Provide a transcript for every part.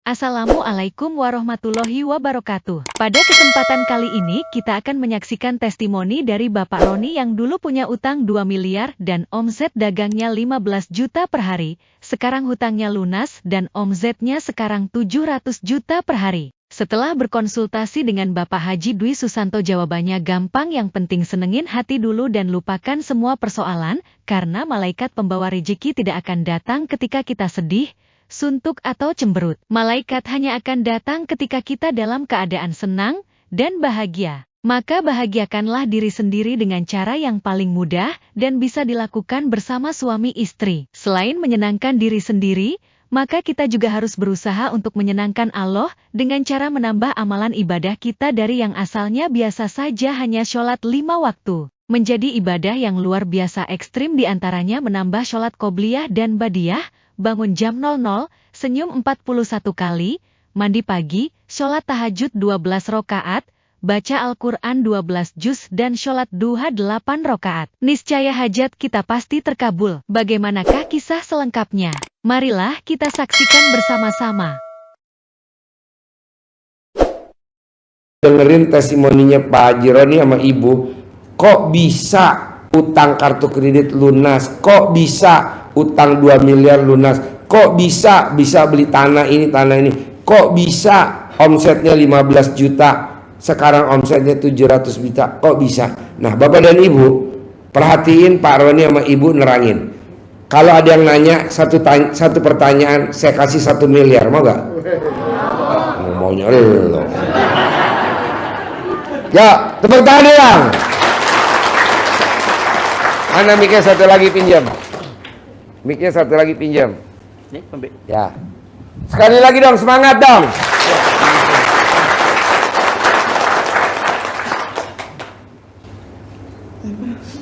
Assalamualaikum warahmatullahi wabarakatuh. Pada kesempatan kali ini kita akan menyaksikan testimoni dari Bapak Roni yang dulu punya utang 2 miliar dan omset dagangnya 15 juta per hari. Sekarang hutangnya lunas dan omsetnya sekarang 700 juta per hari. Setelah berkonsultasi dengan Bapak Haji Dwi Susanto, jawabannya gampang, yang penting senengin hati dulu dan lupakan semua persoalan, karena malaikat pembawa rezeki tidak akan datang ketika kita sedih, suntuk atau cemberut. Malaikat hanya akan datang ketika kita dalam keadaan senang dan bahagia. Maka bahagiakanlah diri sendiri dengan cara yang paling mudah dan bisa dilakukan bersama suami istri. Selain menyenangkan diri sendiri, maka kita juga harus berusaha untuk menyenangkan Allah dengan cara menambah amalan ibadah kita dari yang asalnya biasa saja hanya sholat 5 waktu. Menjadi ibadah yang luar biasa ekstrim, diantaranya menambah sholat qobliyah dan badiyah, bangun jam 00, senyum 41 kali, mandi pagi, sholat tahajud 12 rakaat, baca Al-Quran 12 juz dan sholat duha 8 rakaat. Niscaya hajat kita pasti terkabul. Bagaimanakah kisah selengkapnya? Marilah kita saksikan bersama-sama. Dengerin testimoninya Pak Haji Roni sama Ibu. Kok bisa utang kartu kredit lunas? Kok bisa utang 2 miliar lunas? Kok bisa beli tanah ini tanah ini? Kok bisa omsetnya 15 juta, sekarang omsetnya 700 juta? Kok bisa? Nah, Bapak dan Ibu perhatiin, Pak Roni sama Ibu nerangin. Kalau ada yang nanya satu pertanyaan, saya kasih 1 miliar, mau gak? Maunya lo. Ya, tepuk tangan ya. Mana mic-nya satu lagi pinjam? Mic-nya satu lagi pinjam. Ya. Sekali lagi dong, semangat dong.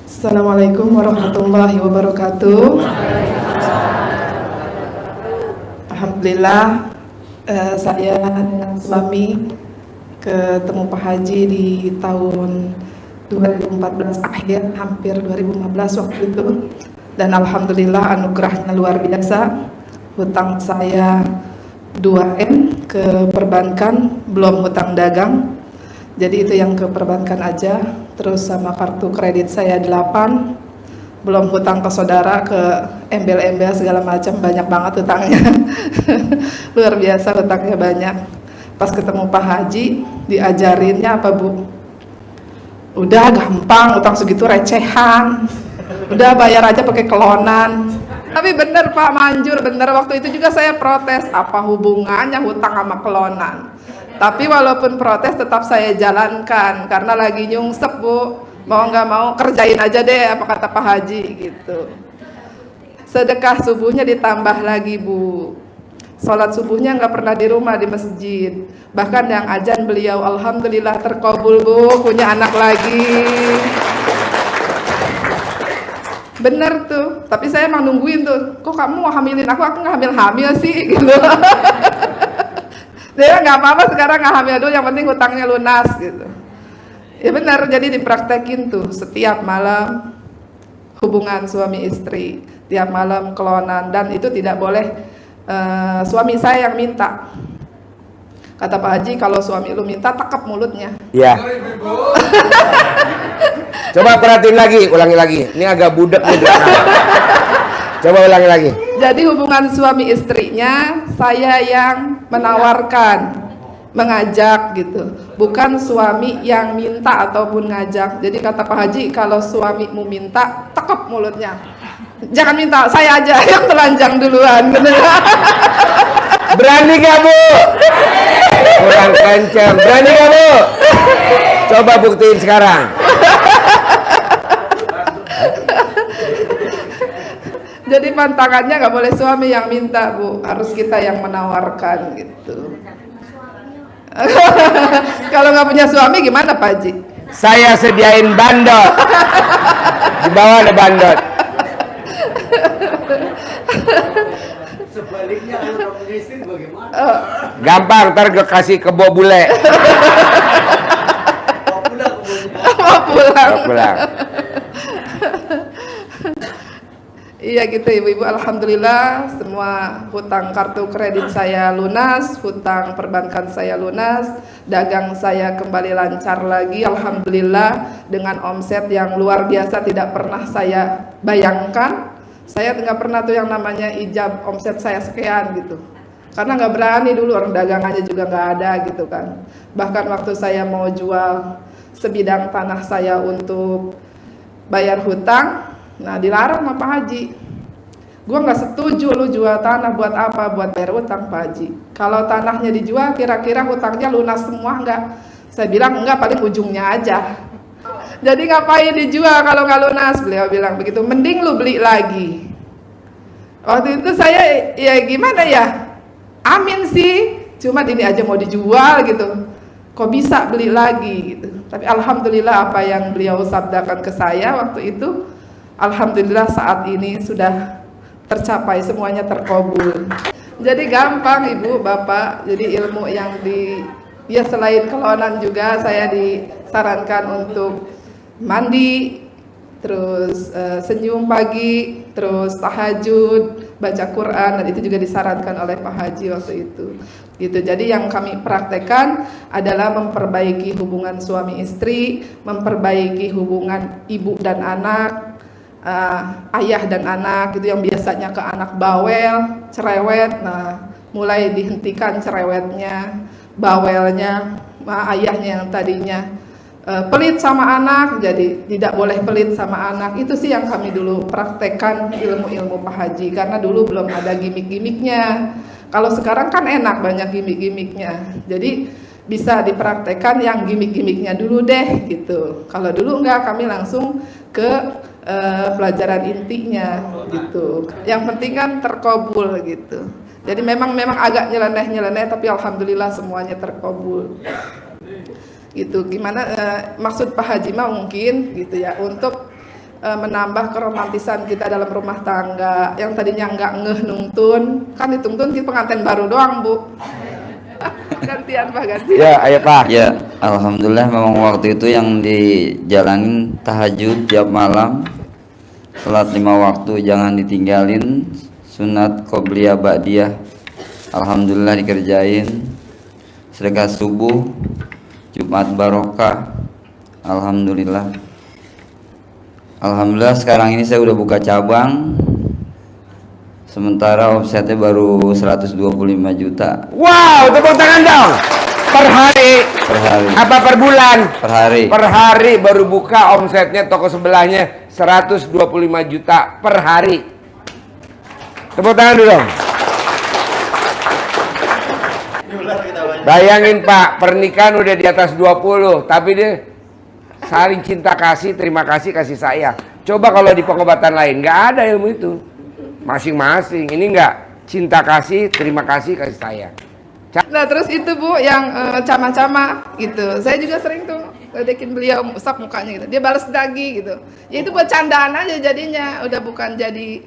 Assalamualaikum warahmatullahi wabarakatuh. Alhamdulillah, saya dengan suami ketemu Pak Haji di tahun 2014 akhir, hampir 2015 waktu itu, dan alhamdulillah anugerahnya luar biasa. Hutang saya 2M ke perbankan, belum hutang dagang, jadi itu yang ke perbankan aja. Terus sama kartu kredit saya 8, belum hutang ke saudara, ke embel-embel segala macam, banyak banget hutangnya. Luar biasa, hutangnya banyak. Pas ketemu Pak Haji, diajarinnya apa Bu? Udah gampang, utang segitu recehan, udah bayar aja pakai kelonan. Tapi bener Pak, manjur bener. Waktu itu juga saya protes, apa hubungannya hutang sama kelonan? Tapi walaupun protes tetap saya jalankan, karena lagi nyungsep Bu. Mau nggak mau kerjain aja deh apa kata Pak Haji gitu. Sedekah subuhnya ditambah lagi Bu. Sholat subuhnya nggak pernah di rumah, di masjid. Bahkan yang azan beliau, alhamdulillah terkabul Bu, punya anak lagi. Bener tuh, tapi saya emang nungguin tuh, kok kamu mau hamilin aku nggak hamil-hamil sih gitu. Dia nggak apa-apa sekarang, nggak hamil dulu, yang penting hutangnya lunas gitu. Ya benar, jadi dipraktekin tuh setiap malam hubungan suami istri, tiap malam kelonan, dan itu tidak boleh suami saya yang minta. Kata Pak Haji, kalau suami lu minta, tekep mulutnya. Ya. Coba perhatiin lagi, ulangi lagi. Ini agak budak nih. Coba ulangi lagi. Jadi hubungan suami istrinya saya yang menawarkan, mengajak gitu, bukan suami yang minta ataupun ngajak. Jadi kata Pak Haji, kalau suamimu minta, tekep mulutnya. Jangan minta, saya aja yang telanjang duluan. Berani gak Bu? Kurang kencang. Berani gak Bu? Coba buktiin sekarang. Jadi pantangannya nggak boleh suami yang minta Bu, harus kita yang menawarkan gitu. Kalau nggak punya suami gimana Pak Haji? Saya sediain bandot. Di bawah ada bandot. Sebaliknya kalau punya istri bagaimana? Gampang, ntar gue kasih kebo bule. Mau pulang. Mau pulang. Iya gitu ibu-ibu, alhamdulillah semua hutang kartu kredit saya lunas, hutang perbankan saya lunas, dagang saya kembali lancar lagi, alhamdulillah dengan omset yang luar biasa tidak pernah saya bayangkan. Saya nggak pernah tuh yang namanya ijab omset saya sekian gitu, karena nggak berani dulu, orang dagangannya juga nggak ada gitu kan. Bahkan waktu saya mau jual sebidang tanah saya untuk bayar hutang, nah dilarang sama Pak Haji. Gua nggak setuju lu jual tanah buat apa? Buat bayar hutang Pak Haji. Kalau tanahnya dijual kira-kira hutangnya lunas semua nggak? Saya bilang enggak, paling ujungnya aja. Jadi ngapain dijual kalau nggak lunas? Beliau bilang begitu. Mending lu beli lagi. Waktu itu saya ya gimana ya? Amin sih. Cuma ini aja mau dijual gitu. Kok bisa beli lagi gitu. Tapi alhamdulillah apa yang beliau sabdakan ke saya waktu itu, alhamdulillah saat ini sudah tercapai, semuanya terkabul. Jadi gampang ibu bapak, jadi ilmu yang ya selain kelonan juga saya disarankan untuk mandi, terus senyum pagi, terus tahajud, baca Quran, dan itu juga disarankan oleh Pak Haji waktu itu. Gitu. Jadi yang kami praktekkan adalah memperbaiki hubungan suami istri, memperbaiki hubungan ibu dan anak, ayah dan anak, itu yang biasanya ke anak bawel, cerewet. Nah, mulai dihentikan cerewetnya, bawelnya, ayahnya yang tadinya pelit sama anak, jadi tidak boleh pelit sama anak. Itu sih yang kami dulu praktekkan ilmu-ilmu Pak Haji, karena dulu belum ada gimmick-gimmicknya. Kalau sekarang kan enak, banyak gimmick-gimmicknya. Jadi bisa dipraktekkan yang gimmick-gimmicknya dulu deh gitu. Kalau dulu enggak, kami langsung ke pelajaran intinya gitu. Yang penting kan terkabul gitu. Jadi memang agak nyeleneh tapi alhamdulillah semuanya terkabul. Gitu. Gimana maksud Pak Haji mah mungkin gitu ya, untuk menambah keromantisan kita dalam rumah tangga. Yang tadinya nggak ngeh nungtun, kan dituntun di pengantin baru doang bu. Gantian Pak, gantian. Ya, ayo Pak. Ya, alhamdulillah memang waktu itu yang dijalanin tahajud tiap malam, salat 5 waktu jangan ditinggalin, sunat qobliyah ba'diyah alhamdulillah dikerjain, sedekah subuh, Jumat barokah, alhamdulillah. Alhamdulillah sekarang ini saya udah buka cabang, sementara omsetnya baru 125 juta Wow, tepuk tangan dong. Per hari. per hari. Apa per bulan? Per hari. Per hari baru buka, omsetnya toko sebelahnya 125 juta per hari. Tepuk tangan dulu dong. Bayangin Pak, pernikahan udah di atas 20, tapi dia saling cinta kasih, terima kasih, kasih sayang. Coba kalau di pengobatan lain, nggak ada ilmu itu. Masing-masing, ini nggak cinta kasih, terima kasih, kasih sayang. Nah terus itu bu yang camah-camah gitu, saya juga sering tuh ledekin beliau, usap mukanya gitu, dia balas lagi gitu. Ya itu buat candaan aja jadinya, udah bukan jadi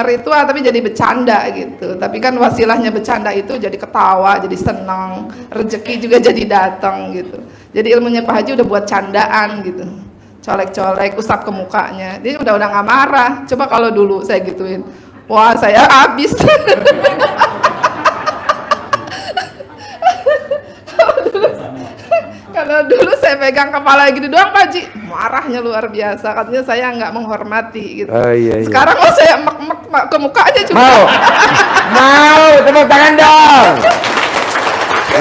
ritual tapi jadi bercanda gitu. Tapi kan wasilahnya bercanda itu jadi ketawa, jadi senang, rezeki juga jadi datang gitu. Jadi ilmunya Pak Haji udah buat candaan gitu, colek-colek, usap ke mukanya, dia udah nggak marah. Coba kalau dulu saya gituin, wah saya habis. Kalau dulu saya pegang kepala gitu doang Pak Haji, marahnya luar biasa, katanya saya nggak menghormati gitu. Iya. Sekarang kalau saya mek-mek ke muka aja juga. Mau? Mau, tepuk tangan dong.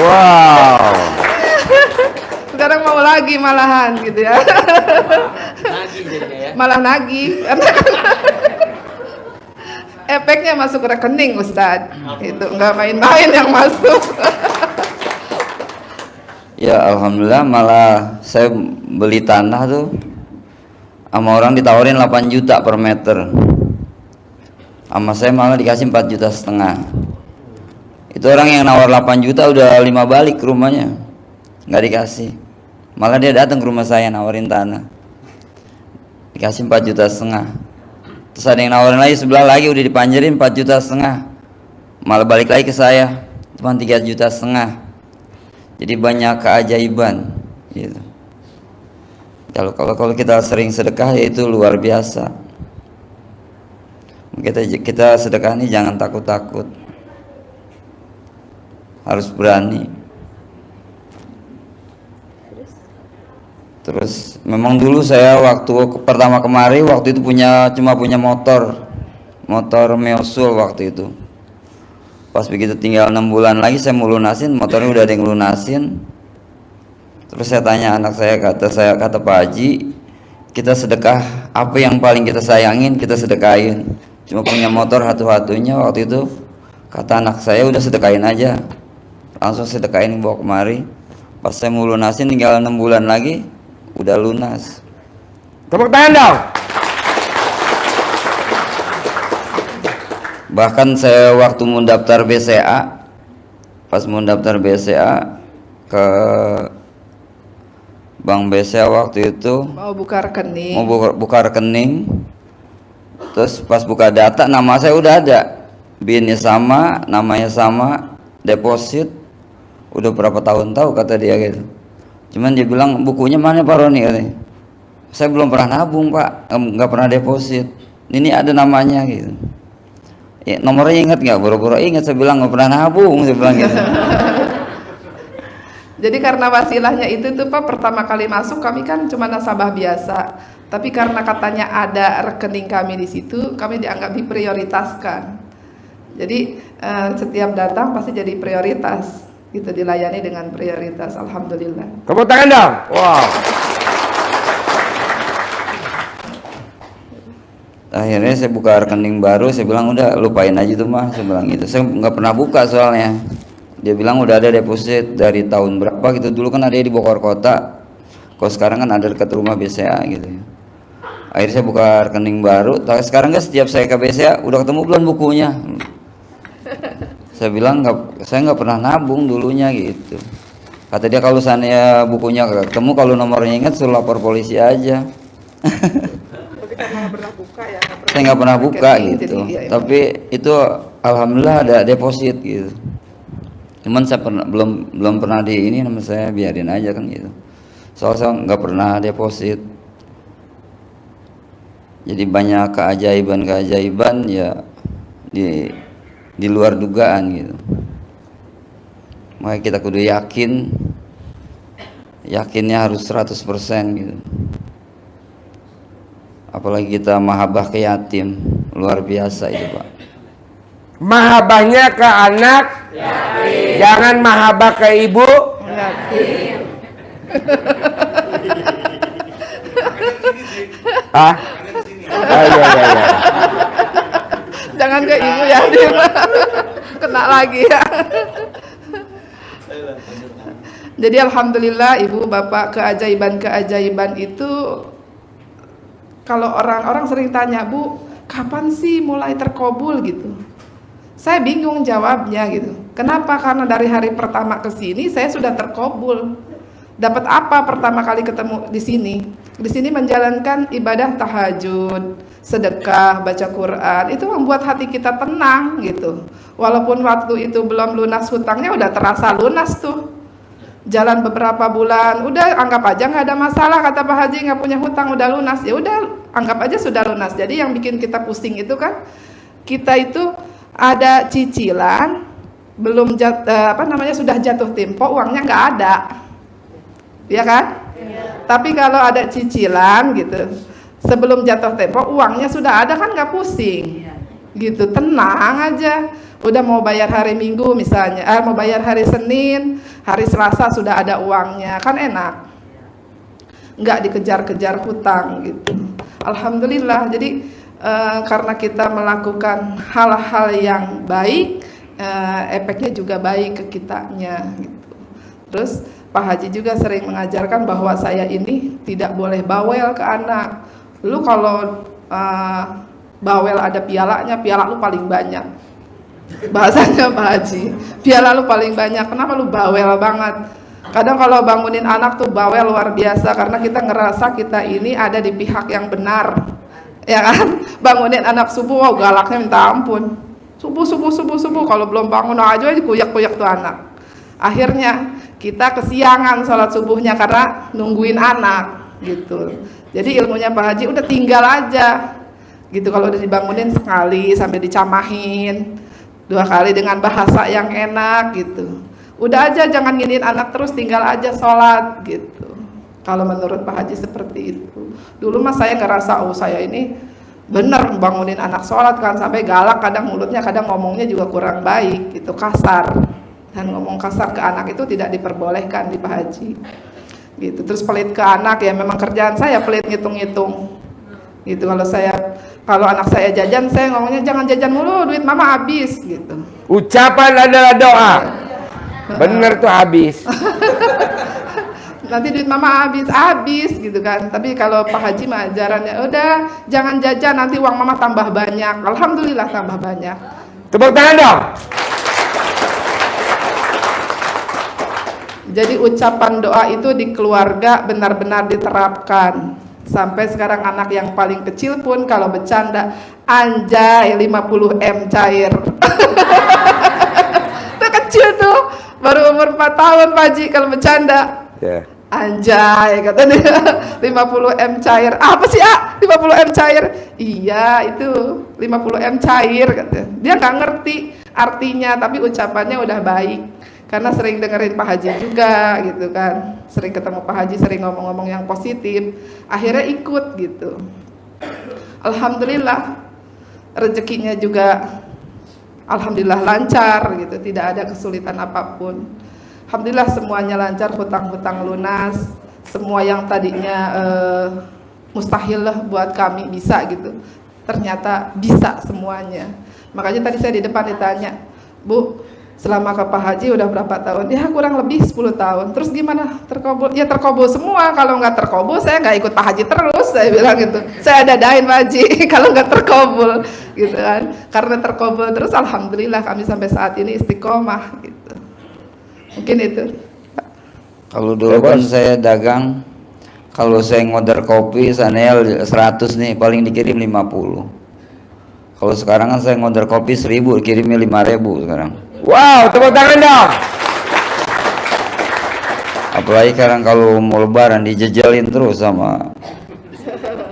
Wow. Sekarang mau lagi malahan gitu ya. Nagih jadinya ya. Malah nagih. Efeknya masuk rekening Ustadz. Itu nggak main-main yang masuk. Ya alhamdulillah, malah saya beli tanah tuh sama orang ditawarin 8 juta per meter, sama saya malah dikasih 4,5 juta. Itu orang yang nawar 8 juta udah 5 balik ke rumahnya, nggak dikasih. Malah dia datang ke rumah saya nawarin tanah, dikasih 4,5 juta. Terus ada yang nawarin lagi sebelah lagi, udah dipanjerin 4,5 juta, malah balik lagi ke saya cuma 3,5 juta. Jadi banyak keajaiban gitu. Kalau kita sering sedekah ya itu luar biasa. Kita sedekah ini jangan takut-takut, harus berani. Terus memang dulu saya waktu pertama kemari, waktu itu cuma punya motor Meosul waktu itu. Pas begitu tinggal 6 bulan lagi saya mau lunasin, motornya udah ada yang lunasin. Terus saya tanya anak saya, kata Pak Haji, kita sedekah apa yang paling kita sayangin, kita sedekahin. Cuma punya motor satu-satunya waktu itu. Kata anak saya, udah sedekahin aja. Langsung sedekahin bawa kemari. Pas saya mau lunasin tinggal 6 bulan lagi, udah lunas. Tepuk tangan dong. Bahkan saya waktu mau daftar BCA, pas mau daftar BCA ke Bank BCA waktu itu Mau buka rekening. mau buka rekening, terus pas buka data nama saya udah ada, BIN-nya sama, namanya sama, deposit udah berapa tahun tahu kata dia gitu. Cuman dia bilang bukunya mana Pak Roni katanya. Saya belum pernah nabung Pak, nggak pernah deposit. Ini ada namanya gitu. Ya, nomornya ingat nggak? Boro-boro ingat, saya bilang nggak pernah nabung, saya bilang gitu. Jadi karena wasilahnya itu tuh Pak, pertama kali masuk kami kan cuma nasabah biasa. Tapi karena katanya ada rekening kami di situ, kami dianggap diprioritaskan. Jadi setiap datang pasti jadi prioritas. Gitu, dilayani dengan prioritas. Alhamdulillah. Tepuk tangan dong. Wow. Akhirnya saya buka rekening baru, saya bilang udah lupain aja tuh mah, saya bilang gitu. Saya nggak pernah buka soalnya. Dia bilang udah ada deposit dari tahun berapa gitu. Dulu kan ada di Bogor Kota, kalau sekarang kan ada dekat rumah BCA gitu. Akhirnya saya buka rekening baru. Sekarang kan setiap saya ke BCA udah ketemu belum bukunya. Saya bilang saya nggak pernah nabung dulunya gitu. Kata dia kalau saya bukunya nggak ketemu, kalau nomornya ingat suruh lapor polisi aja. Saya nggak pernah buka gitu. Tapi itu alhamdulillah ada deposit gitu. Cuman saya belum pernah di ini, nama saya biarin aja kan gitu. Soalnya saya nggak pernah deposit. Jadi banyak keajaiban ya di luar dugaan gitu. Makanya kita kudu yakinnya harus 100% gitu. Apalagi kita mahabbah ke yatim, luar biasa itu Pak. Mahabbahnya ke anak, yatim. Jangan mahabbah ke ibu, Yatim. ah, iya. Jangan ke ibu yatim. Kena lagi ya. Jadi alhamdulillah ibu bapak, keajaiban itu kalau orang-orang sering tanya, Bu, kapan sih mulai terkabul gitu? Saya bingung jawabnya gitu. Kenapa? Karena dari hari pertama ke sini saya sudah terkabul. Dapat apa pertama kali ketemu di sini? Di sini menjalankan ibadah tahajud, sedekah, baca Quran. Itu membuat hati kita tenang gitu. Walaupun waktu itu belum lunas hutangnya, udah terasa lunas tuh. Jalan beberapa bulan, udah anggap aja nggak ada masalah, kata Pak Haji, nggak punya hutang, udah lunas. Ya udah, anggap aja sudah lunas. Jadi yang bikin kita pusing itu kan, kita itu ada cicilan, belum sudah jatuh tempo, uangnya nggak ada, ya kan? Tapi kalau ada cicilan gitu, sebelum jatuh tempo uangnya sudah ada kan nggak pusing, gitu, tenang aja. Udah mau bayar hari Minggu misalnya, mau bayar hari Senin, hari Selasa sudah ada uangnya, kan enak, nggak dikejar-kejar hutang gitu. Alhamdulillah. Jadi karena kita melakukan hal-hal yang baik, efeknya juga baik ke kitanya gitu. Terus Pak Haji juga sering mengajarkan bahwa saya ini tidak boleh bawel ke anak. Lu kalau bawel ada pialanya, piala lu paling banyak. Bahasanya Pak Haji, piala lu paling banyak, kenapa lu bawel banget? Kadang kalau bangunin anak tuh bawel luar biasa, karena kita ngerasa kita ini ada di pihak yang benar, ya kan? Bangunin anak subuh, wow, galaknya minta ampun. Subuh, kalau belum bangun aja kuyak-kuyak tuh anak. Akhirnya kita kesiangan sholat subuhnya karena nungguin anak gitu. Jadi ilmunya Pak Haji udah tinggal aja. gitu. Kalau udah dibangunin sekali sampai dicamahin, 2 kali dengan bahasa yang enak gitu. Udah aja jangan nginin anak terus, tinggal aja sholat gitu. Kalau menurut Pak Haji seperti itu. Dulu mah saya ngerasa, oh saya ini bener bangunin anak sholat kan, sampai galak, kadang mulutnya, kadang ngomongnya juga kurang baik gitu, kasar. Dan ngomong kasar ke anak itu tidak diperbolehkan di Pak Haji gitu. Terus pelit ke anak, ya memang kerjaan saya pelit ngitung-ngitung gitu. Kalau anak saya jajan, saya ngomongnya jangan jajan mulu, duit mama habis gitu. Ucapan adalah doa. Bener tuh habis. Nanti duit mama habis gitu kan. Tapi kalau Pak Haji mah ajarannya udah jangan jajan, nanti uang mama tambah banyak. Alhamdulillah tambah banyak. Tepuk tangan dong. Jadi ucapan doa itu di keluarga benar-benar diterapkan. Sampai sekarang anak yang paling kecil pun kalau bercanda, anjay 50M cair. Itu kecil tuh, baru umur 4 tahun Pak Haji kalau bercanda. Ya. Anjay kata dia, 50M cair. Apa sih 50M cair? Iya itu 50M cair kata. Dia nggak ngerti artinya, tapi ucapannya udah baik. Karena sering dengerin Pak Haji juga gitu kan, sering ketemu Pak Haji, sering ngomong-ngomong yang positif, akhirnya ikut gitu. Alhamdulillah rezekinya juga alhamdulillah lancar gitu, tidak ada kesulitan apapun. Alhamdulillah semuanya lancar, hutang-hutang lunas, semua yang tadinya mustahil lah buat kami bisa gitu, ternyata bisa semuanya. Makanya tadi saya di depan ditanya, Bu, selama ke Pak Haji udah berapa tahun? Ya kurang lebih 10 tahun. Terus gimana? Terkabul? Ya terkabul semua. Kalau nggak terkabul saya nggak ikut Pak Haji terus. Saya bilang gitu. Saya dadain Pak Haji kalau nggak terkabul gitu kan. Karena terkabul terus alhamdulillah kami sampai saat ini istiqomah gitu. Mungkin itu. Kalau dulu kan saya dagang, kalau saya ngorder kopi sanel 100 nih, paling dikirim 50. Kalau sekarang kan saya ngorder kopi 1000, kirimnya 5000 sekarang. Wow, tepuk tangan dong. Apalagi sekarang kalau mau lebaran dijejalin terus sama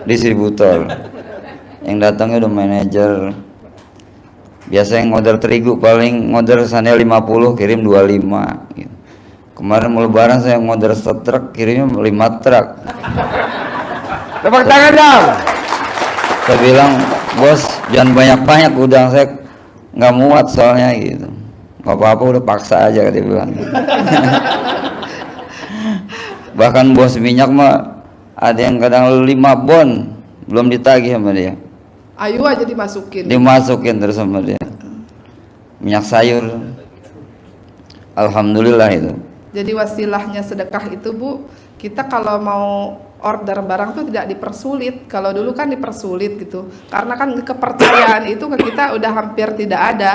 distributor. Yang datangnya udah manajer. Biasa yang ngorder terigu paling ngorder sanel 50, kirim 25 gitu. Kemarin mau lebaran saya ngorder setruk, kirimnya 5 truk. Tepuk tangan dong. Saya bilang, bos jangan banyak-banyak udang, saya nggak muat soalnya gitu. Gak apa-apa, udah paksa aja dia bilang. Bahkan bos minyak mah ada yang kadang 5 bon belum ditagih sama dia, Ayo aja dimasukin. dimasukin terus sama dia. Minyak sayur, alhamdulillah itu. Jadi wasilahnya sedekah itu Bu, kita kalau mau order barang tuh tidak dipersulit. Kalau dulu kan dipersulit gitu, karena kan kepercayaan itu ke kita udah hampir tidak ada.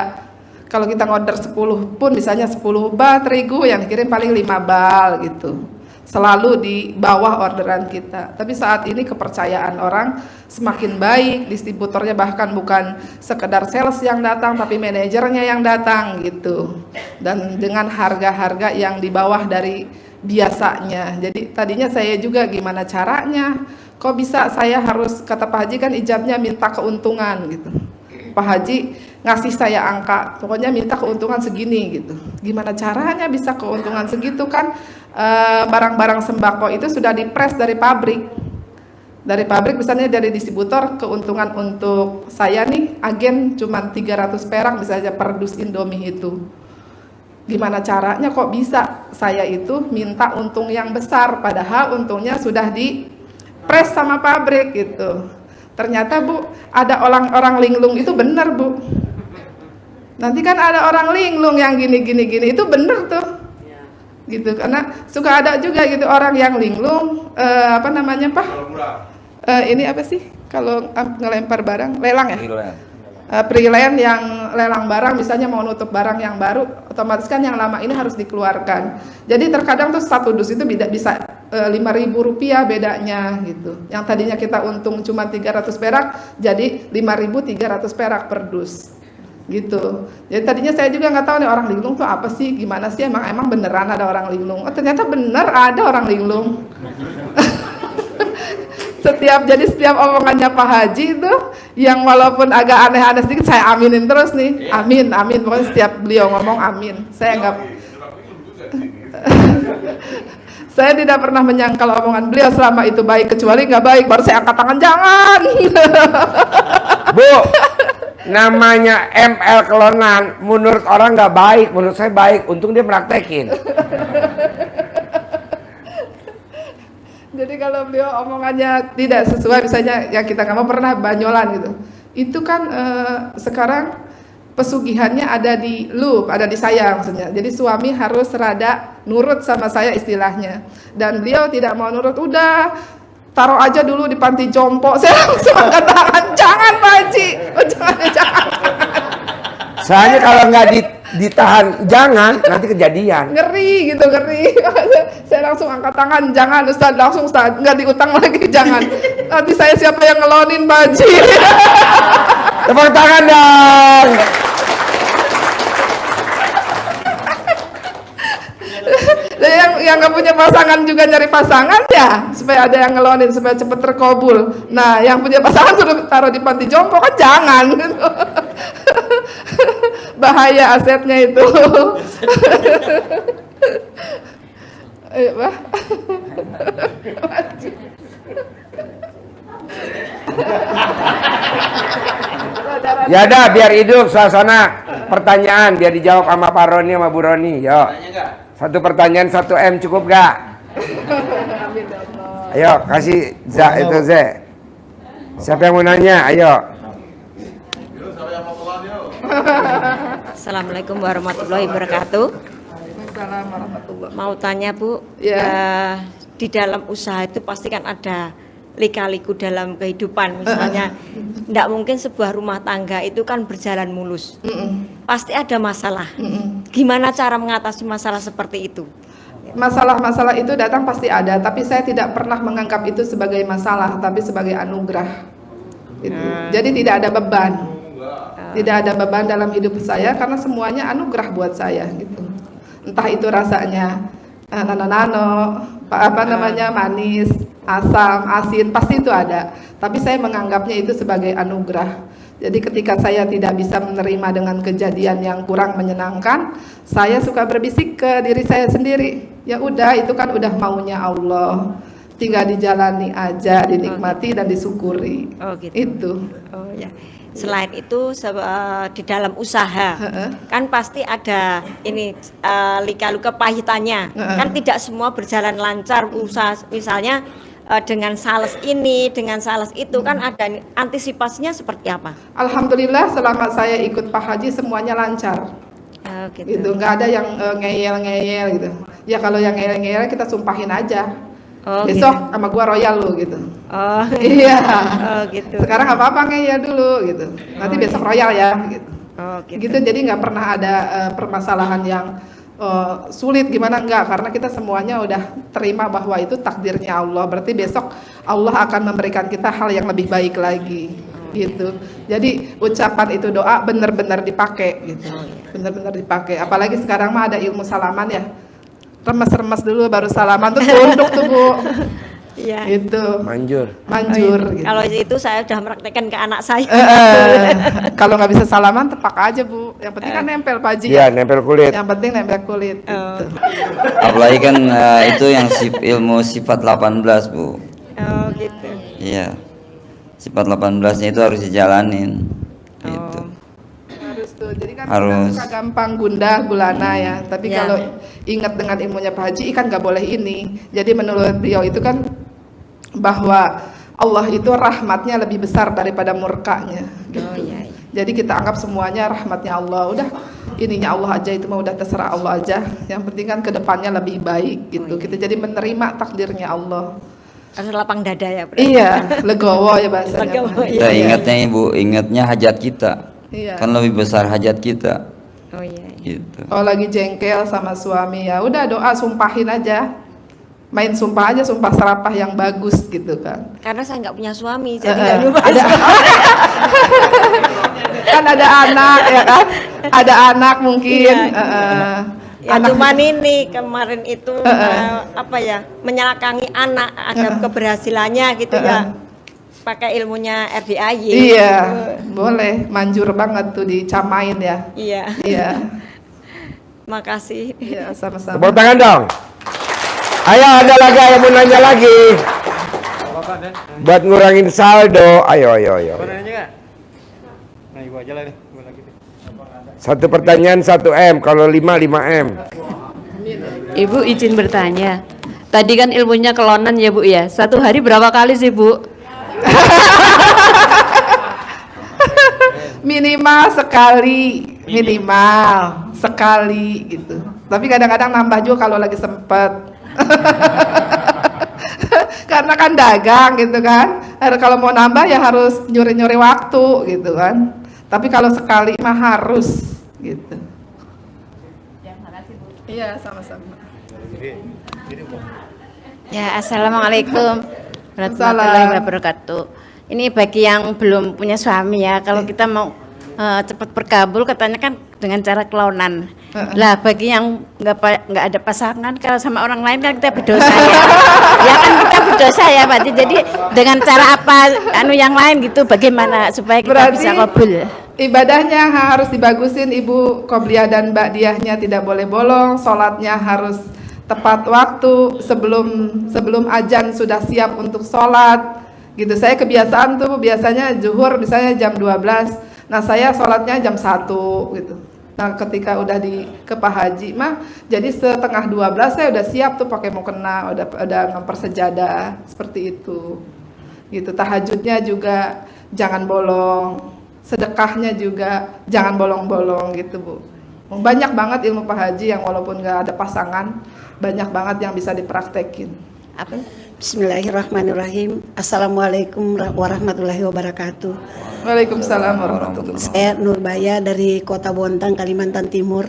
Kalau kita ngorder 10 pun, misalnya 10 bal terigu, yang dikirim paling 5 bal gitu, selalu di bawah orderan kita. Tapi saat ini kepercayaan orang semakin baik, distributornya bahkan bukan sekedar sales yang datang, tapi manajernya yang datang gitu, dan dengan harga-harga yang di bawah dari biasanya. Jadi tadinya saya juga gimana caranya, kok bisa saya harus, kata Pak Haji kan ijabnya minta keuntungan gitu. Pak Haji ngasih saya angka, pokoknya minta keuntungan segini gitu. Gimana caranya bisa keuntungan segitu kan? Barang-barang sembako itu sudah dipres dari pabrik. Dari pabrik misalnya dari distributor, keuntungan untuk saya nih agen cuma 300 perak misalnya per dus Indomie itu. Gimana caranya kok bisa saya itu minta untung yang besar, padahal untungnya sudah dipres sama pabrik gitu. Ternyata Bu, ada orang-orang linglung itu benar Bu. Nanti kan ada orang linglung yang gini itu benar tuh. Gitu, karena suka ada juga gitu orang yang linglung, apa namanya Pak? Ini apa sih? Kalau ngelempar barang, lelang ya? Pre-land yang lelang barang, misalnya mau nutup barang yang baru, otomatis kan yang lama ini harus dikeluarkan. Jadi terkadang tuh satu dus itu bisa 5.000 rupiah bedanya gitu. Yang tadinya kita untung cuma 300 perak, jadi 5.300 perak per dus gitu. Jadi tadinya saya juga nggak tahu nih orang linglung tuh apa sih, gimana sih, emang beneran ada orang linglung. Oh ternyata bener ada orang linglung. Setiap omongannya Pak Haji itu yang walaupun agak aneh-aneh sedikit saya aminin terus nih. Amin, amin. Pokoknya setiap beliau ngomong amin. Saya nggak saya tidak pernah menyangkal omongan beliau selama itu baik, kecuali nggak baik baru saya angkat tangan, jangan. Bu, namanya ML kelonan menurut orang nggak baik, menurut saya baik. Untung dia praktekin. Jadi kalau beliau omongannya tidak sesuai, misalnya yang kita nggak mau pernah banyolan gitu, itu kan sekarang pesugihannya ada di lu, ada di saya maksudnya. Jadi suami harus rada nurut sama saya istilahnya. Dan beliau tidak mau nurut, udah taruh aja dulu di panti jompo. Saya langsung angkat tangan, jangan Pak Haji, oh, jangan. Soalnya kalau nggak ditahan, jangan, nanti kejadian. Ngeri gitu, ngeri. Saya langsung angkat tangan, jangan Ustaz, langsung Ustaz, nggak diutang lagi, jangan. Nanti saya siapa yang ngelonin Pak Haji. Tepuk tangan dong. Yang nggak punya pasangan juga nyari pasangan ya, supaya ada yang ngelonin supaya cepet terkabul. Nah, yang punya pasangan sudah taruh di panti jompo kan jangan. Gitu. Bahaya asetnya itu. Ayo, Pak. Ya dah, biar hidup suasana pertanyaan, biar dijawab sama Pak Roni sama Bu Roni. Yo. Satu pertanyaan 1 M cukup gak? Ayo kasih itu Z. Siapa yang mau nanya? Ayo. Assalamualaikum warahmatullahi wabarakatuh. Waalaikumsalam warahmatullahi. Mau tanya Bu, Ya. di dalam usaha itu pasti kan ada lika-liku dalam kehidupan. Misalnya, tidak mungkin sebuah rumah tangga itu kan berjalan mulus. Pasti ada masalah. Gimana cara mengatasi masalah seperti itu? Masalah-masalah itu datang pasti ada, tapi saya tidak pernah menganggap itu sebagai masalah, tapi sebagai anugerah. Gitu. Jadi tidak ada beban. Tidak ada beban dalam hidup saya karena semuanya anugerah buat saya gitu. Entah itu rasanya nano-nano, manis, asam, asin, pasti itu ada. Tapi saya menganggapnya itu sebagai anugerah. Jadi ketika saya tidak bisa menerima dengan kejadian yang kurang menyenangkan, saya suka berbisik ke diri saya sendiri. Ya udah, itu kan udah maunya Allah. Tinggal dijalani aja, dinikmati dan disyukuri. Oh gitu. Itu. Oh ya. Selain itu di dalam usaha kan pasti ada ini lika-liku pahitannya. Kan tidak semua berjalan lancar usaha, misalnya dengan sales ini, dengan sales itu kan ada antisipasinya seperti apa? Alhamdulillah selama saya ikut Pak Haji semuanya lancar. Oh, gitu. Gitu, nggak ada yang ngeyel-ngeyel gitu. Ya kalau yang ngeyel-ngeyel kita sumpahin aja. Oh, besok gitu. sama gua royal lu gitu. Oh. Iya. Oh, gitu. Sekarang apa-apa ngeyel dulu gitu. Nanti besok royal ya gitu. Oh, Gitu jadi nggak pernah ada permasalahan yang sulit gimana, enggak, karena kita semuanya udah terima bahwa itu takdirnya Allah. Berarti besok Allah akan memberikan kita hal yang lebih baik lagi. Gitu. Jadi ucapan itu doa benar-benar dipakai gitu. Benar-benar dipakai. Apalagi sekarang mah ada ilmu salaman ya. Remes-remes dulu baru salaman tuh tunduk tuh Bu. Iya. Itu Manjur. manjur. Oh, iya. Gitu. Kalau itu saya sudah praktekkan ke anak saya. Kalau nggak bisa salaman tepak aja Bu. Yang penting kan nempel Pak Haji. Iya, nempel kulit. Yang penting nempel kulit. Gitu. Apalagi kan itu yang ilmu sifat 18 Bu. Oh gitu. Iya. Sifat 18-nya itu harus dijalanin. Gitu. Harus tuh. Jadi kan Harus. kita suka gampang gundah gulana ya. Tapi Ya. kalau ingat dengan ilmunya Pak Haji kan nggak boleh ini. Jadi menurut beliau itu kan bahwa Allah itu rahmatnya lebih besar daripada murkanya. Gitu. Oh, iya, iya. Jadi kita anggap semuanya rahmatnya Allah. Udah ininya Allah aja, itu mah udah terserah Allah aja. Yang penting kan kedepannya lebih baik gitu. Kita jadi menerima takdirnya Allah. Harus lapang dada ya. berarti. Iya, legowo ya bahasanya. Legowo, Pak. Kita Iya. ingatnya Ibu, ingatnya hajat kita. Iya. Kan lebih besar hajat kita. Oh iya. Iya. Gitu. Kalau lagi jengkel sama suami ya udah doa sumpahin aja. Main sumpah aja, sumpah serapah yang bagus gitu kan. Karena saya nggak punya suami, jadi nggak nyoba. Ada kan ada anak ya kan? Ada anak mungkin. Ya anak cuman ini kemarin itu apa ya, menyelakangi anak ada keberhasilannya gitu ya. pakai ilmunya RDAY. Iya, boleh. Manjur banget tuh dicamain ya. Iya. Iya. Makasih. Iya, sama-sama. Tepuk tangan dong. Ayo, ada lagi yang mau nanya lagi. Buat ngurangin saldo. Ayo. Satu pertanyaan 1 M. Kalau 5 M. Ibu izin bertanya. Tadi kan ilmunya kelonan ya Bu ya. Satu hari berapa kali sih Bu? Minimal sekali gitu. Tapi kadang-kadang nambah juga kalau lagi sempet. Karena kan dagang gitu kan. Kalau mau nambah ya harus nyuri-nyuri waktu gitu kan. Tapi kalau sekali mah harus gitu. Ya, makasih Bu. Iya, sama-sama. Ya, assalamualaikum warahmatullahi wabarakatuh. Ini bagi yang belum punya suami ya, kalau kita mau cepat berkabul katanya kan dengan cara kelonan. Lah bagi yang nggak ada pasangan, kalau sama orang lain kan kita berdosa ya. Ya kan kita berdosa ya Pak. Jadi dengan cara apa yang lain gitu, bagaimana supaya kita Berarti bisa kabul? Ibadahnya harus dibagusin Ibu Qobliyah dan Mbak Diahnya tidak boleh bolong, sholatnya harus tepat waktu, sebelum azan sudah siap untuk sholat gitu. Saya kebiasaan tuh biasanya zuhur misalnya jam 12, nah saya sholatnya jam 1 gitu. Nah ketika udah ke Pak Haji mah jadi setengah 12 saya udah siap tuh pakai mukena, udah ngemper sejadah seperti itu gitu. Tahajudnya juga jangan bolong, sedekahnya juga jangan bolong-bolong gitu Bu. Banyak banget ilmu Pak Haji yang walaupun nggak ada pasangan, banyak banget yang bisa dipraktekin. Apa? Bismillahirrahmanirrahim. Assalamualaikum warahmatullahi wabarakatuh. Waalaikumsalam warahmatullahi wabarakatuh. Saya Nurbaya dari Kota Bontang, Kalimantan Timur.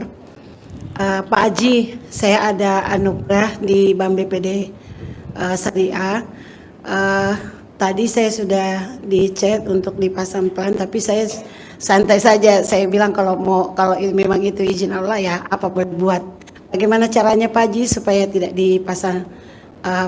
Pak Haji, saya ada anugerah di Bank BPD Syariah. Tadi saya sudah di chat untuk dipasang plan, tapi saya santai saja. Saya bilang kalau memang itu izin Allah ya apa boleh buat. Bagaimana caranya Pak Haji supaya tidak dipasang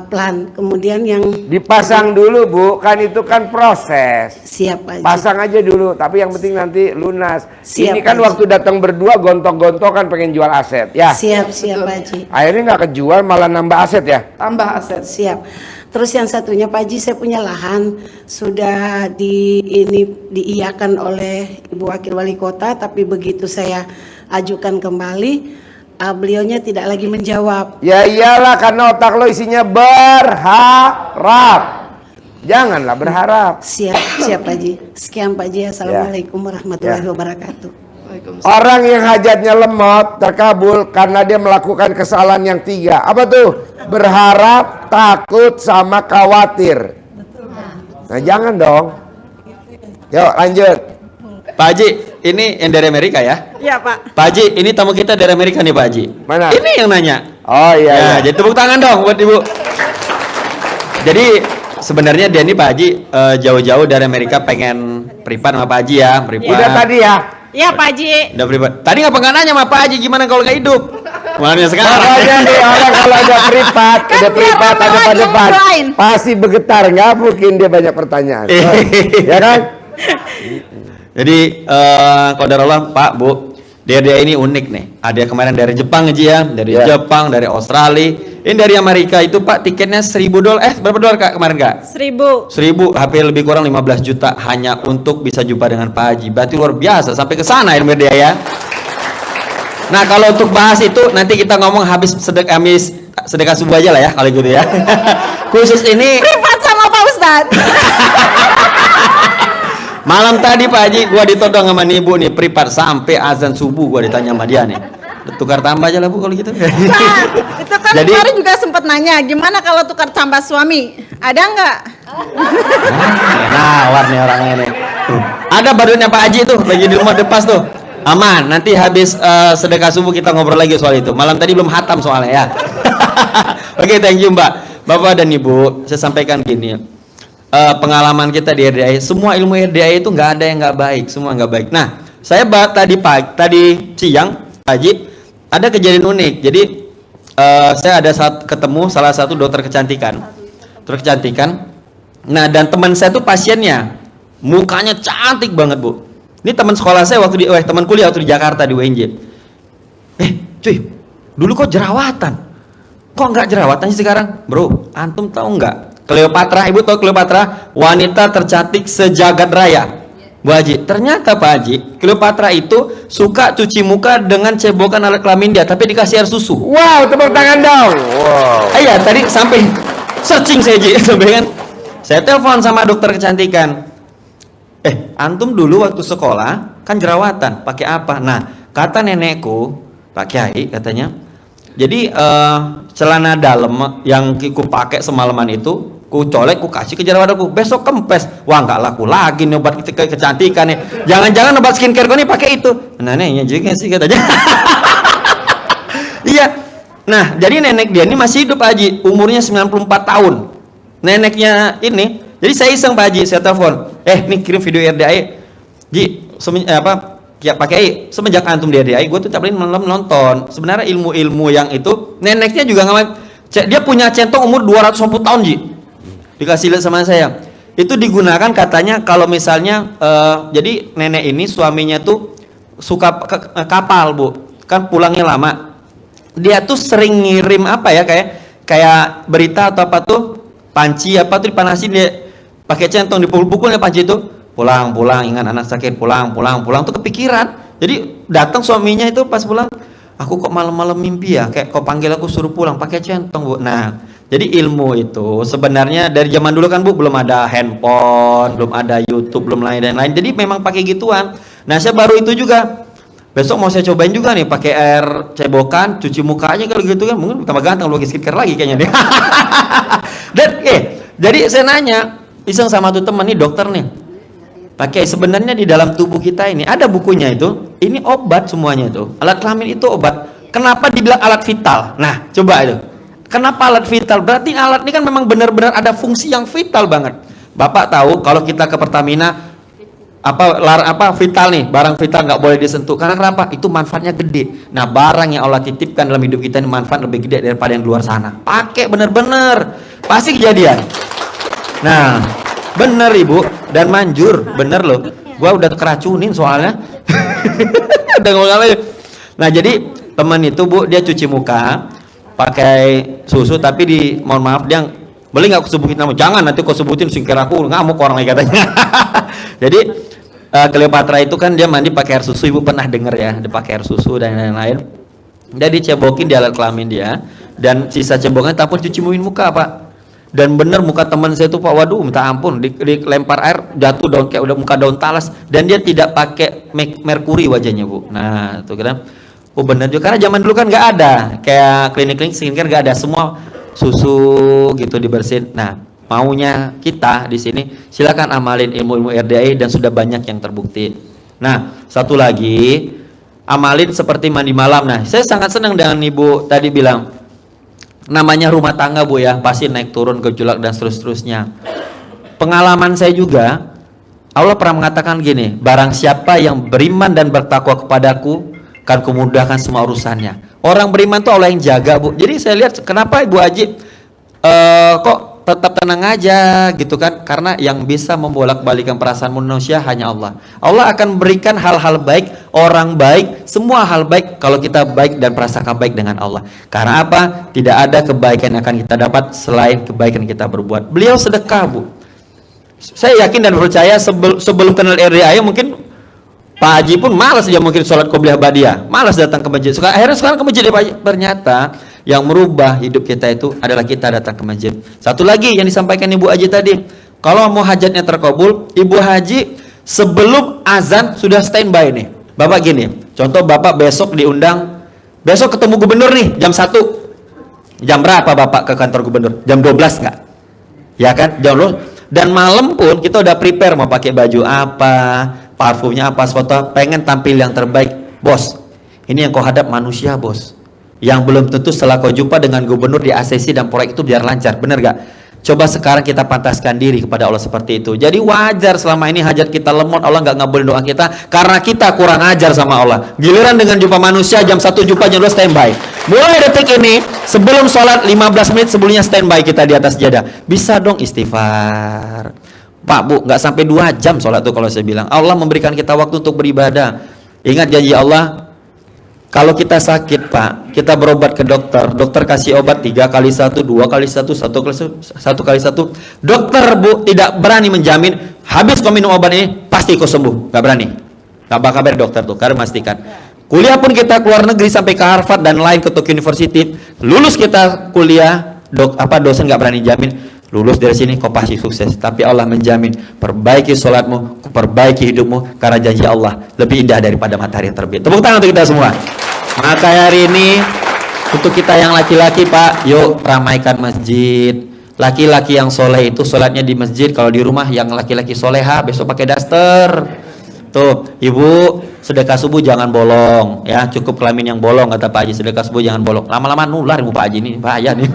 plan? Kemudian yang Dipasang dulu Bu, kan itu kan proses. siap Pak Haji. Pasang aja dulu, tapi yang penting nanti lunas. Siap, Ini kan Haji. waktu datang berdua gontok-gontokan pengen jual aset ya. Siap Pak Haji. Akhirnya nggak kejual malah nambah aset ya. Tambah aset. Siap. Terus yang satunya Pak Haji, saya punya lahan sudah diiyakan oleh Ibu Wakil Wali Kota, tapi begitu saya ajukan kembali, beliaunya tidak lagi menjawab. Ya iyalah karena otak lo isinya berharap. Janganlah berharap. Siap Pak Haji. Sekian Pak Haji. Assalamualaikum warahmatullahi wabarakatuh. Waalaikumsalam. Orang yang hajatnya lemot terkabul karena dia melakukan kesalahan yang 3. Apa tuh? Berharap, takut, sama khawatir. Nah jangan dong. Yuk lanjut. Pak Haji, ini yang dari Amerika ya? Iya Pak. Pak Haji, ini tamu kita dari Amerika nih Pak Haji. Mana? Ini yang nanya. Oh iya. Ya, iya. jadi tepuk tangan dong buat Ibu. Jadi sebenarnya dia ini Pak Haji jauh-jauh dari Amerika pengen privat sama Pak Haji ya, privat. Udah tadi ya. Iya Pak Haji. Udah privat. Tadi ngapa nggak nanya sama Pak Haji gimana kalau nggak hidup? Makanya sekarang. Pokoknya nih orang kalau ada privat, ada privat, ada pada depan, pasti bergetar. Nggak mungkin dia banyak pertanyaan. Ya kan? Jadi qadarullah Pak Bu, dia ini unik nih. Ada kemarin dari Jepang aja ya, dari Ya. Jepang, dari Australia, ini dari Amerika itu Pak tiketnya $1.000. Berapa dolar Kak kemarin Kak? 1000. 1000, hampir lebih kurang 15 juta hanya untuk bisa jumpa dengan Pak Haji. Berarti luar biasa sampai ke sana ilmu dia ya. Nah kalau untuk bahas itu nanti kita ngomong habis sedekah subuh aja lah ya kalau gitu ya. Khusus ini Privat sama Pak Ustadz. malam tadi Pak Haji gua ditodong sama nih Ibu nih privat sampai azan subuh gua ditanya sama dia nih. Tukar tambah aja lah Bu kalau gitu. Nah, itu kan Jadi- kemarin juga sempat nanya, gimana kalau tukar tambah suami? Ada nggak? Nah, nih orangnya nih. Ada badannya Pak Haji tuh lagi di rumah depas tuh. Aman, nanti habis sedekah subuh kita ngobrol lagi soal itu. Malam tadi belum hatam soalnya ya. Oke, thank you Mbak. Bapak dan Ibu, saya sampaikan gini. Pengalaman kita di RDI, semua ilmu RDI itu nggak ada yang nggak baik, semua nggak baik. Nah, saya tadi siang, Pak Haji, ada kejadian unik. Jadi saya ada ketemu salah satu dokter kecantikan. Dokter kecantikan Nah, dan teman saya tuh pasiennya mukanya cantik banget, Bu. Ini teman sekolah saya teman kuliah waktu di Jakarta di UNJ. Cuy, dulu kok jerawatan? Kok nggak jerawatan sih sekarang? Bro, antum tahu nggak? Cleopatra, ibu tahu Cleopatra? Wanita tercantik sejagat raya. Bu Haji, ternyata Pak Haji, Cleopatra itu suka cuci muka dengan cebokan alat kelamin dia, tapi dikasih air susu. Wow, tepuk tangan dong. Wow. Iya, tadi sampai searching saya Ji, sampai kan. Saya telepon sama dokter kecantikan. Antum dulu waktu sekolah kan jerawatan, pakai apa? Nah, kata nenekku, Pak Kiai katanya, jadi celana dalam yang ku pakai semalaman itu, ku colek, ku kasih ke jerawatku, besok kempes. Wah, nggak laku lagi nih obat kecantikan nih. Jangan-jangan obat skincare kau nih pakai itu. Nah, nih juga sih katanya. Iya. Nah, jadi nenek dia ini masih hidup Pak Haji, umurnya 94 tahun. Neneknya ini, jadi saya iseng Pak Haji, saya telepon. Nih kirim video RDI. Ji, Pak Kiai, semenjak antum di RDI, gue tuh tiap hari malam nonton. Sebenarnya ilmu-ilmu yang itu, neneknya juga dia punya centong umur 250 tahun Ji. Dikasih lihat sama saya. Itu digunakan katanya kalau misalnya jadi nenek ini suaminya tuh suka kapal, Bu. Kan pulangnya lama. Dia tuh sering ngirim kayak berita atau apa tuh, panci apa tuh dipanasin, dia pakai centong dipukul-pukulnya panci itu. Pulang ingat anak sakit, pulang tuh kepikiran. Jadi datang suaminya itu pas pulang, aku kok malam-malam mimpi ya, kayak kau panggil aku suruh pulang pakai centong, Bu. Nah, jadi ilmu itu sebenarnya dari zaman dulu kan, Bu, belum ada handphone, belum ada YouTube, belum lain-lain. Jadi memang pakai gituan. Nah, saya baru itu juga. Besok mau saya cobain juga nih, pakai air cebokan, cuci mukanya kalau gitu kan, mungkin tambah ganteng, pakai skincare lagi kayaknya nih. Dan jadi saya nanya, iseng sama tuh teman nih, dokter nih. Pakai sebenarnya di dalam tubuh kita ini ada bukunya itu, ini obat semuanya itu. Alat kelamin itu obat. Kenapa dibilang alat vital? Nah, coba itu. Kenapa alat vital? Berarti alat ini kan memang benar-benar ada fungsi yang vital banget. Bapak tahu kalau kita ke Pertamina vital nih, barang vital nggak boleh disentuh. Karena kenapa? Itu manfaatnya gede. Nah, barang yang Allah titipkan dalam hidup kita ini manfaat lebih gede daripada yang di luar sana. Pakai bener-bener, pasti kejadian. Nah, bener Ibu, dan manjur, bener loh. Gua udah keracunin soalnya. Udah ngomong lagi. Nah, jadi teman itu, Bu, dia cuci muka pakai susu, tapi mohon maaf, dia boleh nggak aku sebutin nama? Jangan, nanti kau sebutin singkir aku ngamuk orang lagi katanya. Jadi Cleopatra itu kan dia mandi pakai air susu, Ibu pernah denger ya, dia pakai air susu dan lain-lain. Dia dicebokin di alat kelamin dia, dan sisa cebokannya tampun cuci muka, Pak. Dan bener muka teman saya itu, Pak, waduh minta ampun, dilempar air jatuh daun kayak udah muka daun talas, dan dia tidak pakai merkuri wajahnya, Bu. Nah, itu kan, oh bener juga, karena zaman dulu kan nggak ada kayak klinik-klinik skincare, nggak ada, semua susu gitu dibersihin. Nah, maunya kita di sini silakan amalin ilmu-ilmu RDI dan sudah banyak yang terbukti. Nah, satu lagi, amalin seperti mandi malam. Nah, saya sangat senang dengan Ibu tadi bilang namanya rumah tangga, Bu, ya, pasti naik turun, gejolak dan seterusnya. Pengalaman saya juga, Allah pernah mengatakan gini, barang siapa yang beriman dan bertakwa kepadaku, akan kumudahkan semua urusannya. Orang beriman tuh Allah yang jaga, Bu. Jadi saya lihat kenapa Ibu Haji kok tetap tenang aja gitu kan, karena yang bisa membolak-balikan perasaan manusia hanya Allah. Allah akan berikan hal-hal baik, orang baik, semua hal baik kalau kita baik dan prasangka baik dengan Allah. Karena apa? Tidak ada kebaikan yang akan kita dapat selain kebaikan yang kita berbuat. Beliau sedekah, Bu. Saya yakin dan percaya sebelum kenal RDI mungkin Pak Haji pun malas dia mungkin sholat qobliyah badiah, malas datang ke masjid. Akhirnya sekarang ke masjid, ternyata yang merubah hidup kita itu adalah kita datang ke masjid. Satu lagi yang disampaikan Ibu Haji tadi, kalau mau hajatnya terkabul, Ibu Haji sebelum azan sudah standby nih. Bapak gini, contoh Bapak besok diundang, besok ketemu gubernur nih jam 1. Jam berapa Bapak ke kantor gubernur? Jam 12 nggak? Ya kan? Jam 12. Dan malam pun kita udah prepare mau pakai baju apa, parfumnya apa, foto, pengen tampil yang terbaik. Bos, ini yang kau hadap manusia, Bos. Yang belum tentu setelah kau jumpa dengan gubernur di ACC dan proyek itu biar lancar, bener gak? Coba sekarang kita pantaskan diri kepada Allah seperti itu. Jadi wajar selama ini hajat kita lemot, Allah nggak ngabulin doa kita karena kita kurang ajar sama Allah. Giliran dengan jumpa manusia jam 1 jumpa jam 2 standby. Mulai detik ini sebelum sholat 15 menit sebelumnya standby kita di atas jadah. Bisa dong istighfar. Pak Bu, nggak sampai 2 jam sholat tuh kalau saya bilang. Allah memberikan kita waktu untuk beribadah. Ingat janji Allah. Kalau kita sakit Pak, kita berobat ke dokter, dokter kasih obat 3 kali 1, 2 kali 1, 1 kali 1. Dokter Bu tidak berani menjamin habis kau minum obat ini pasti kau sembuh, nggak berani, nggak bakal bayar dokter tuh, karena memastikan. Kuliah pun kita keluar negeri sampai ke Harvard dan lain ke Tokyo University, lulus kita kuliah, dosen nggak berani jamin lulus dari sini kau pasti sukses, tapi Allah menjamin perbaiki sholatmu, perbaiki hidupmu, karena janji Allah lebih indah daripada matahari yang terbit. Tepuk tangan untuk kita semua. Maka hari ini untuk kita yang laki-laki Pak, yuk ramaikan masjid. Laki-laki yang soleh itu sholatnya di masjid, kalau di rumah yang laki-laki soleha besok pakai daster. Tuh ibu, sedekah subuh jangan bolong ya, cukup kelamin yang bolong kata Pak Haji. Sedekah subuh jangan bolong, lama-lama nular ibu Pak Haji ini bahaya nih.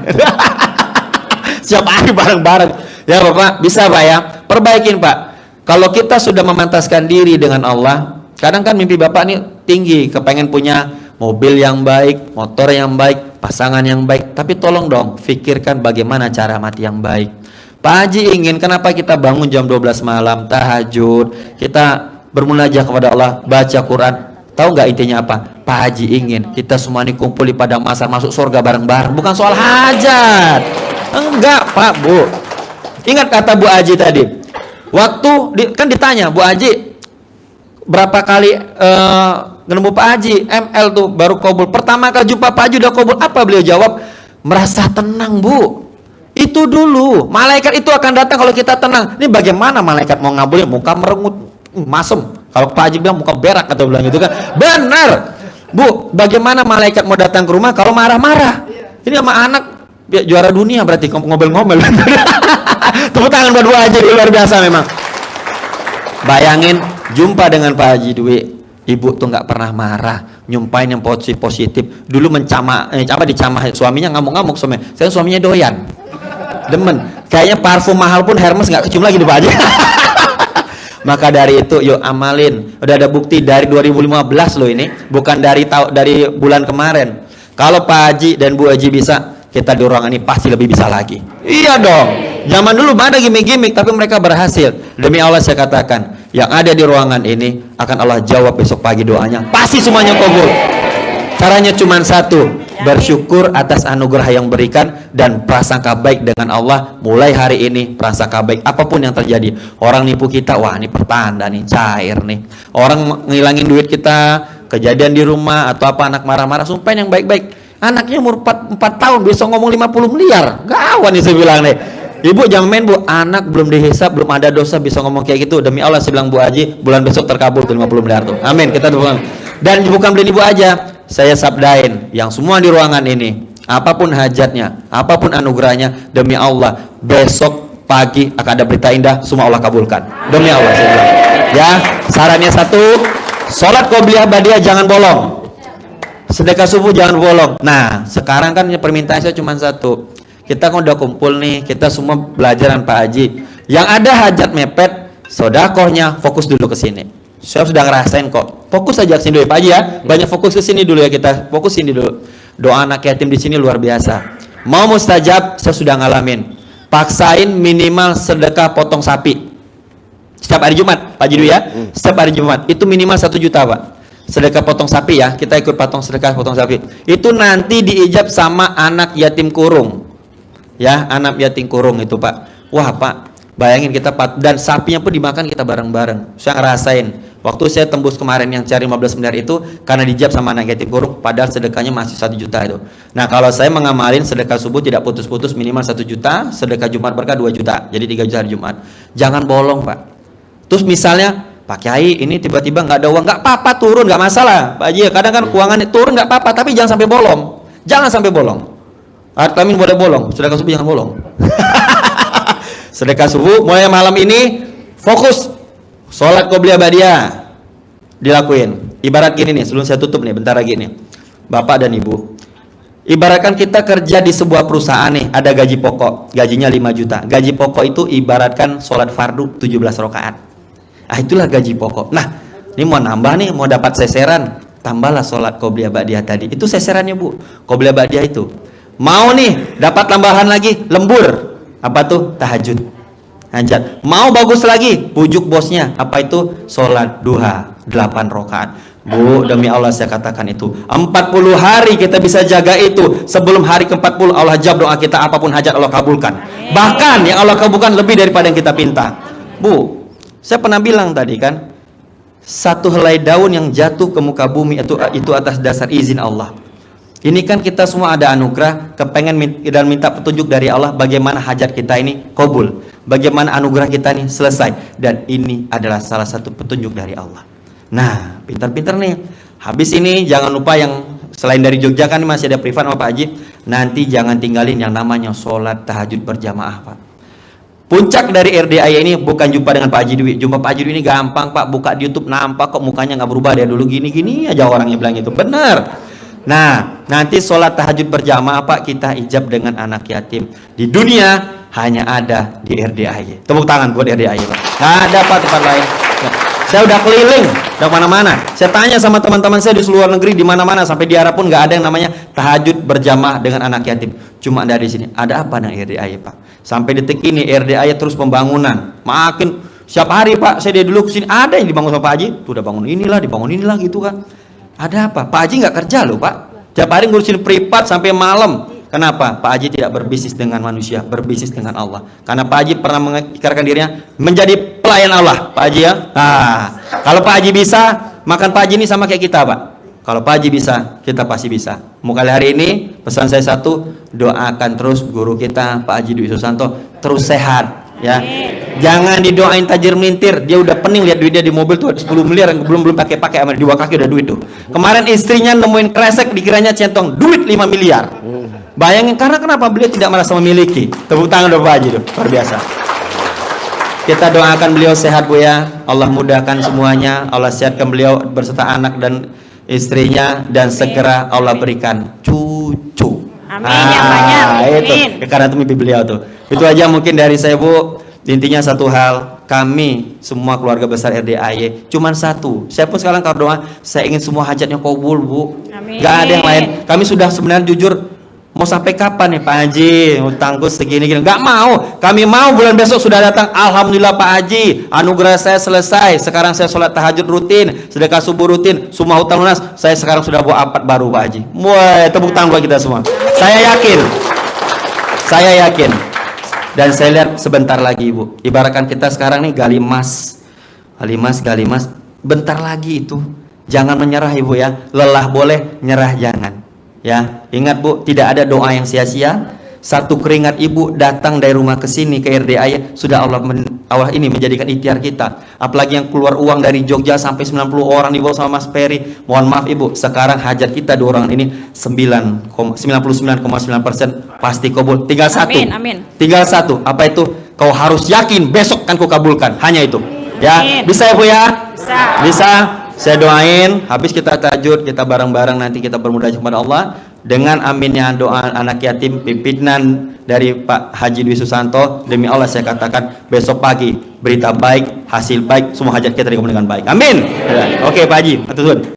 Siap hari bareng-bareng ya Bapak, bisa Pak ya, perbaikin Pak. Kalau kita sudah memantaskan diri dengan Allah, kadang kan mimpi Bapak nih tinggi, kepengen punya mobil yang baik, motor yang baik, pasangan yang baik, tapi tolong dong pikirkan bagaimana cara mati yang baik. Pak Haji ingin, kenapa kita bangun jam 12 malam tahajud, kita bermunajat kepada Allah, baca Quran. Tahu nggak intinya apa? Pak Haji ingin kita semua ini kumpul di padang mahsyar masuk surga bareng-bareng, bukan soal hajat. Enggak Pak Bu. Ingat kata Bu Haji tadi. Waktu kan ditanya Bu Haji berapa kali nemu Pak Haji ML tuh baru kabul. Pertama kali jumpa Pak Haji udah kabul. Apa beliau jawab? Merasa tenang Bu. Itu dulu. Malaikat itu akan datang kalau kita tenang. Ini bagaimana malaikat mau ngabulin? Muka merengut, masem. Kalau Pak Haji bilang muka berak atau bilang gitu kan. Benar Bu. Bagaimana malaikat mau datang ke rumah kalau marah-marah? Ini sama anak juara dunia berarti ngomel-ngomel. Tepuk tangan buat Bu Haji, luar biasa memang. Bayangin jumpa dengan Pak Haji Dwi, ibu tuh nggak pernah marah, nyumpain yang positif. Dulu dicamah suaminya, ngamuk-ngamuk suaminya. Saya suaminya doyan, demen. Kayaknya parfum mahal pun Hermes nggak kecium lagi di Pak Haji. Maka dari itu yuk amalin. Udah ada bukti dari 2015 loh ini, bukan dari bulan kemarin. Kalau Pak Haji dan Bu Haji bisa, kita di ruangan ini pasti lebih bisa lagi. Iya dong. Zaman dulu ada gimmick-gimmick, tapi mereka berhasil. Demi Allah saya katakan, yang ada di ruangan ini akan Allah jawab besok pagi doanya. Pasti semuanya kabul. Caranya cuma satu, bersyukur atas anugerah yang berikan dan prasangka baik dengan Allah. Mulai hari ini prasangka baik apapun yang terjadi. Orang nipu kita, wah ini pertanda nih, cair nih. Orang ngilangin duit kita, kejadian di rumah atau apa, anak marah-marah, sumpahin yang baik-baik. Anaknya umur 4 tahun bisa ngomong 50 miliar. Gawat nih saya bilang nih. Ibu jangan main Bu, anak belum dihisab, belum ada dosa bisa ngomong kayak gitu. Demi Allah saya bilang Bu Haji, bulan besok terkabul tuh 50 miliar tuh. Amin, kita doakan. Dan bukan beli Ibu aja, saya sabdain yang semua di ruangan ini, apapun hajatnya, apapun anugerahnya, demi Allah besok pagi akan ada berita indah, semua Allah kabulkan. Demi Allah saya bilang. Ya, sarannya satu, sholat qobliyah badiah jangan bolong. Sedekah subuh jangan bolong. Nah, sekarang kan permintaan saya cuma satu. Kita kan udah kumpul nih, kita semua belajaran Pak Haji. Yang ada hajat mepet, sodakohnya fokus dulu ke sini. Saya sudah ngerasain kok. Fokus aja ke sini dulu ya Pak Haji ya. Banyak fokus ke sini dulu ya kita. Fokus sini dulu. Doa anak yatim di sini luar biasa. Mau mustajab, saya sudah ngalamin. Paksain minimal sedekah potong sapi. Setiap hari Jumat, Pak Haji dulu ya. Setiap hari Jumat itu minimal 1 juta Pak. Sedekah potong sapi ya, kita ikut sedekah potong sapi. Itu nanti diijab sama anak yatim kurung. Ya, anak yatim kurung itu Pak. Wah Pak, bayangin kita dan sapinya pun dimakan kita bareng-bareng. Saya ngerasain. Waktu saya tembus kemarin yang cari 15 miliar itu karena dijab sama anak yatim kurung, padahal sedekahnya masih 1 juta itu. Nah, kalau saya mengamalin sedekah subuh tidak putus-putus minimal 1 juta, sedekah Jumat berkah 2 juta. Jadi 3 juta hari Jumat. Jangan bolong Pak. Terus misalnya Pak Kiai ini tiba-tiba nggak ada uang, nggak apa-apa, turun, nggak masalah Pak Haji. Kadang kan keuangan turun nggak apa-apa, tapi jangan sampai bolong. Jangan sampai bolong. Artamin boleh bolong, sedekah subuh jangan bolong. Sedekah subuh mulai malam ini fokus sholat qobliyah badiah dilakuin. Ibarat gini nih, sebelum saya tutup nih, bentar lagi nih, Bapak dan Ibu. Ibaratkan kita kerja di sebuah perusahaan nih, ada gaji pokok, gajinya 5 juta. Gaji pokok itu ibaratkan sholat fardu 17 rakaat. Ah, itulah gaji pokok. Nah, ini mau nambah nih, mau dapat seseran, tambahlah sholat qobliyah ba'diyah tadi. Itu seserannya Bu, qobliyah ba'diyah itu. Mau nih dapat tambahan lagi, lembur. Apa tuh? Tahajud, hajat. Mau bagus lagi, pujuk bosnya. Apa itu? Sholat duha 8 rakaat. Bu, demi Allah saya katakan itu 40 hari kita bisa jaga itu. Sebelum hari ke-40 Allah jawab doa kita, apapun hajat Allah kabulkan. Bahkan yang Allah kabulkan lebih daripada yang kita pinta. Bu, saya pernah bilang tadi kan, satu helai daun yang jatuh ke muka bumi itu atas dasar izin Allah. Ini kan kita semua ada anugerah, kepengen dan minta petunjuk dari Allah bagaimana hajat kita ini kabul, bagaimana anugerah kita ini selesai, dan ini adalah salah satu petunjuk dari Allah. Nah, pintar-pintar nih. Habis ini jangan lupa yang selain dari Jogja kan masih ada privat sama Pak Haji. Nanti jangan tinggalin yang namanya sholat tahajud berjamaah, Pak. Puncak dari RDI ini bukan jumpa dengan Pak Haji Dwi. Jumpa Pak Haji Dwi ini gampang, Pak. Buka di YouTube nampak kok mukanya nggak berubah, dia dulu gini-gini aja orangnya bilang itu. Benar. Nah, nanti sholat tahajud berjamaah, Pak, kita ijab dengan anak yatim. Di dunia hanya ada di RDI. Tepuk tangan buat RDI, Pak. Nggak ada Pak tempat lain. Nah, saya udah keliling, udah mana-mana. Saya tanya sama teman-teman saya di seluruh negeri, di mana-mana, sampai di Arab pun nggak ada yang namanya tahajud berjamaah dengan anak yatim. Cuma ada di sini. Ada apa dengan RDI, Pak? Sampai detik ini RDI terus pembangunan. Makin setiap hari, Pak. Saya dari dulu kesini ada yang dibangun sama Pak Haji. Tuh udah bangun inilah gitu kan. Ada apa? Pak Haji nggak kerja loh, Pak. Tiap hari ngurusin privat sampai malam. Kenapa? Pak Haji tidak berbisnis dengan manusia, berbisnis dengan Allah. Karena Pak Haji pernah mengikrarkan dirinya menjadi pelayan Allah, Pak Haji ya. Nah, kalau Pak Haji bisa, makan Pak Haji ini sama kayak kita, Pak. Kalau Pak Haji bisa, kita pasti bisa. Mulai hari ini, pesan saya satu, doakan terus guru kita, Pak Haji Dwi Susanto, terus sehat, ya. Jangan didoain tajir melintir. Dia udah pening lihat duit dia di mobil tuh 10 miliar yang belum pakai sama di kaki udah duit tuh. Kemarin istrinya nemuin kresek dikiranya centong duit 5 miliar. Bayangin, karena kenapa beliau tidak merasa memiliki. Tepuk tangan Pak Haji tuh, luar biasa. Kita doakan beliau sehat Bu ya. Allah mudahkan semuanya. Allah sehatkan beliau berserta anak dan istrinya, dan segera Allah berikan cucu. Amin yang banyak. Itu karena itu mimpi beliau tuh. Itu aja mungkin dari saya Bu. Intinya satu hal, kami semua keluarga besar RDAY cuman satu. Saya pun sekarang kalau doa, saya ingin semua hajatnya kabul Bu. Amin. Gak ada yang lain. Kami sudah sebenarnya jujur mau sampai kapan nih Pak Haji, utangku segini-gini. Gak mau. Kami mau bulan besok sudah datang. Alhamdulillah Pak Haji, anugerah saya selesai. Sekarang saya sholat tahajud rutin, sedekah subuh rutin, semua hutang lunas. Saya sekarang sudah bawa apart baru Pak Haji. Wah, tepuk tangan buat kita semua. Saya yakin. Dan saya lihat sebentar lagi Ibu. Ibaratkan kita sekarang nih gali emas. Bentar lagi itu. Jangan menyerah Ibu ya. Lelah boleh, nyerah jangan. Ya, ingat Bu, tidak ada doa yang sia-sia. Satu keringat Ibu datang dari rumah ke sini ke RDAY, sudah Allah ini menjadikan ikhtiar kita. Apalagi yang keluar uang dari Jogja sampai 90 orang dibawa sama Mas Peri. Mohon maaf Ibu, sekarang hajat kita 2 orang ini 99,9% pasti kabul. Tinggal satu. Amin. Tinggal satu. Apa itu? Kau harus yakin besok kan kau kabulkan. Hanya itu. Ya, bisa ya Bu ya? Bisa. Saya doain, habis kita tahajud, kita bareng-bareng nanti kita bermudah kepada Allah dengan aminnya doa anak yatim pimpinan dari Pak Haji Dwi Susanto. Demi Allah saya katakan besok pagi berita baik, hasil baik, semua hajat kita dikabulkan dengan baik. Amin. Oke Pak Haji, atur